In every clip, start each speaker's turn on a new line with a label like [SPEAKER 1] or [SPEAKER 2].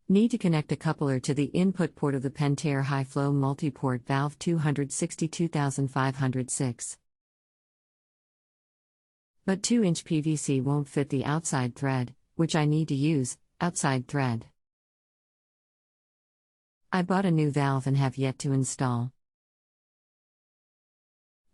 [SPEAKER 1] Need to connect a coupler to the input port of the Pentair high-flow multiport valve 262506. But 2-inch PVC won't fit the outside thread, which I need to use outside thread. I bought a new valve and have yet to install.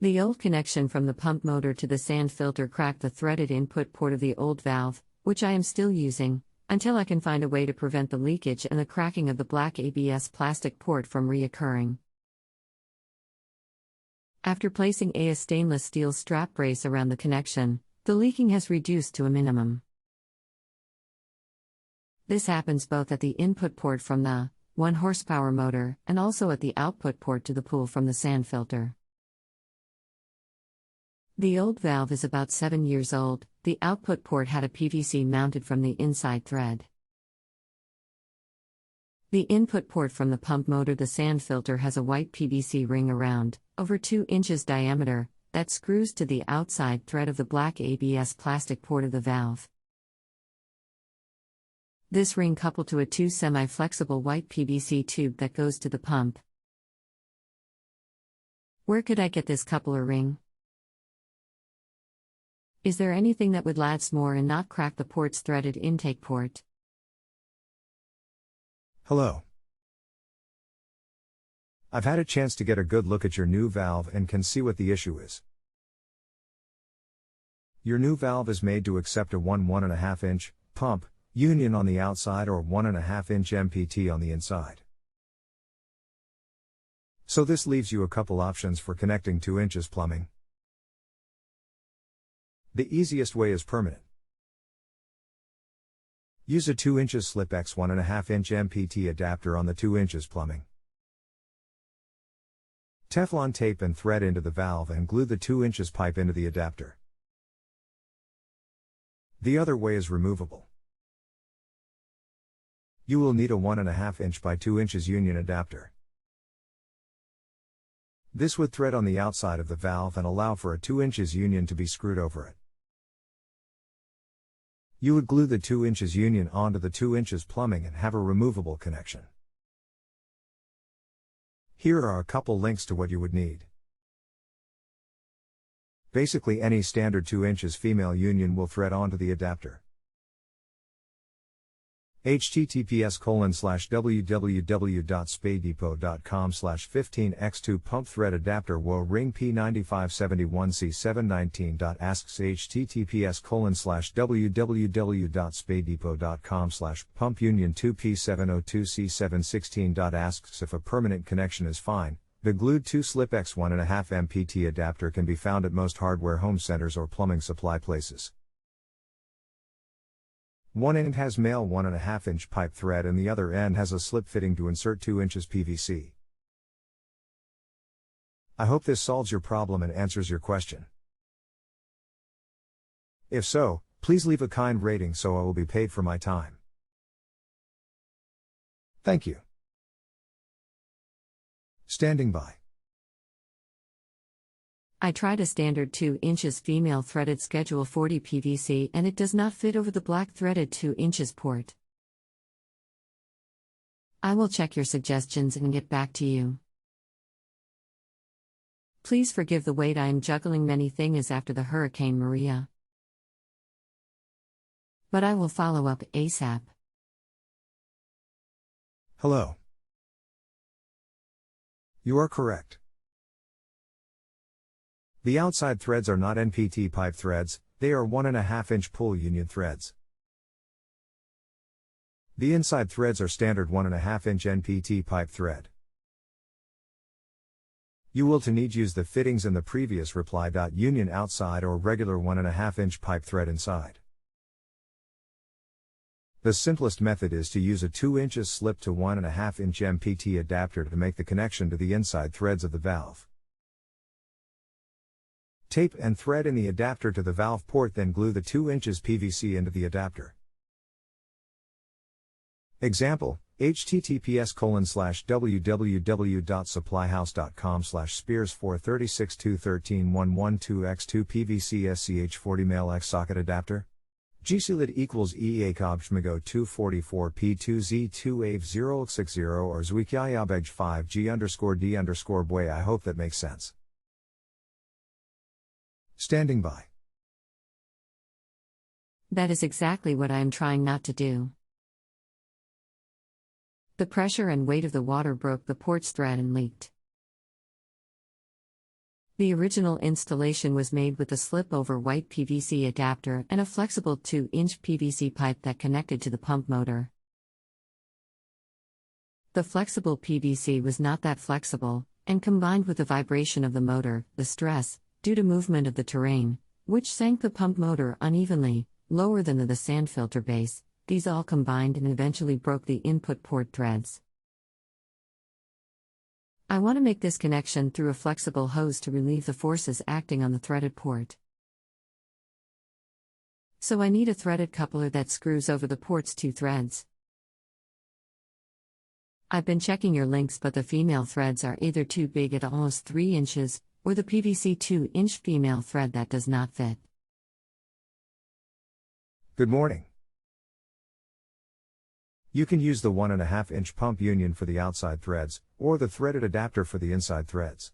[SPEAKER 1] The old connection from the pump motor to the sand filter cracked the threaded input port of the old valve, which I am still using, until I can find a way to prevent the leakage and the cracking of the black ABS plastic port from reoccurring. After placing a stainless steel strap brace around the connection, the leaking has reduced to a minimum. This happens both at the input port from the 1 horsepower motor and also at the output port to the pool from the sand filter. The old valve is about 7 years old. The output port had a PVC mounted from the inside thread. The input port from the pump motor, the sand filter, has a white PVC ring around, over 2 inches diameter, that screws to the outside thread of the black ABS plastic port of the valve. This ring coupled to a 2 semi-flexible white PVC tube that goes to the pump. Where could I get this coupler ring? Is there anything that would last more and not crack the port's threaded intake port?
[SPEAKER 2] Hello. I've had a chance to get a good look at your new valve and can see what the issue is. Your new valve is made to accept a 1.5 inch pump union on the outside or 1.5 inch MPT on the inside. So this leaves you a couple options for connecting 2 inches plumbing. The easiest way is permanent. Use a 2 inches slip X 1.5 inch MPT adapter on the 2 inches plumbing. Teflon tape and thread into the valve and glue the 2 inches pipe into the adapter. The other way is removable. You will need a 1.5 inch by 2 inches union adapter. This would thread on the outside of the valve and allow for a 2 inches union to be screwed over it. You would glue the 2 inches union onto the 2 inches plumbing and have a removable connection. Here are a couple links to what you would need. Basically, any standard 2 inches female union will thread onto the adapter. https://www.spadedepot.com/15x2 pump thread adapter wo ring P9571C719.asks https://www.spadedepot.com/pump union 2P702C716.asks if a permanent connection is fine. The glued 2 slip X 1.5 MPT adapter can be found at most hardware home centers or plumbing supply places. One end has male 1.5 inch pipe thread and the other end has a slip fitting to insert 2 inches PVC. I hope this solves your problem and answers your question. If so, please leave a kind rating so I will be paid for my time. Thank you. Standing by.
[SPEAKER 1] I tried a standard 2 inches female threaded Schedule 40 PVC and it does not fit over the black threaded 2 inches port. I will check your suggestions and get back to you. Please forgive the wait, I am juggling many things after the Hurricane Maria. But I will follow up ASAP.
[SPEAKER 2] Hello. You are correct. The outside threads are not NPT pipe threads, they are 1.5 inch pull union threads. The inside threads are standard 1.5 inch NPT pipe thread. You will need use the fittings in the previous reply. Union outside or regular 1.5 inch pipe thread inside. The simplest method is to use a 2 inches slip to 1.5 inch MPT adapter to make the connection to the inside threads of the valve. Tape and thread in the adapter to the valve port, then glue the 2 inches PVC into the adapter. Example, https://www.supplyhouse.com/spears4362112x2 PVC SCH40 male X socket adapter. GCLID equals EACOBSHMIGO 244P2Z2A060 or Zwikiayabeg 5G_D_Boy. I hope that makes sense. Standing by.
[SPEAKER 1] That is exactly what I am trying not to do. The pressure and weight of the water broke the port's thread and leaked. The original installation was made with a slip-over white PVC adapter and a flexible 2-inch PVC pipe that connected to the pump motor. The flexible PVC was not that flexible, and combined with the vibration of the motor, the stress, due to movement of the terrain, which sank the pump motor unevenly, lower than the sand filter base, these all combined and eventually broke the input port threads. I want to make this connection through a flexible hose to relieve the forces acting on the threaded port. So I need a threaded coupler that screws over the port's two threads. I've been checking your links, but the female threads are either too big at almost 3 inches, or the PVC 2-inch female thread that does not fit.
[SPEAKER 2] Good morning. You can use the 1.5-inch pump union for the outside threads, or the threaded adapter for the inside threads.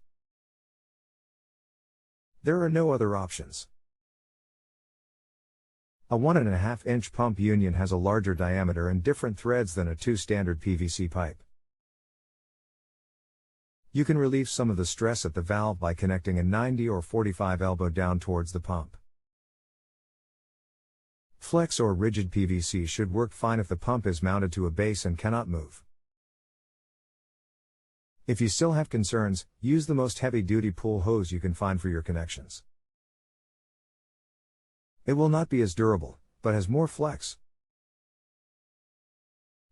[SPEAKER 2] There are no other options. A 1.5-inch pump union has a larger diameter and different threads than a 2 standard PVC pipe. You can relieve some of the stress at the valve by connecting a 90 or 45 elbow down towards the pump. Flex or rigid PVC should work fine if the pump is mounted to a base and cannot move. If you still have concerns, use the most heavy-duty pull hose you can find for your connections. It will not be as durable, but has more flex.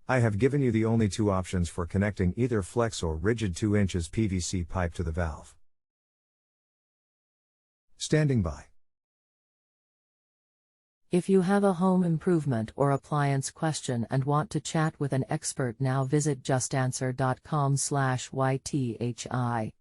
[SPEAKER 2] I have given you the only 2 options for connecting either flex or rigid 2 inches PVC pipe to the valve. Standing by.
[SPEAKER 3] If you have a home improvement or appliance question and want to chat with an expert now, visit justanswer.com/YTHI.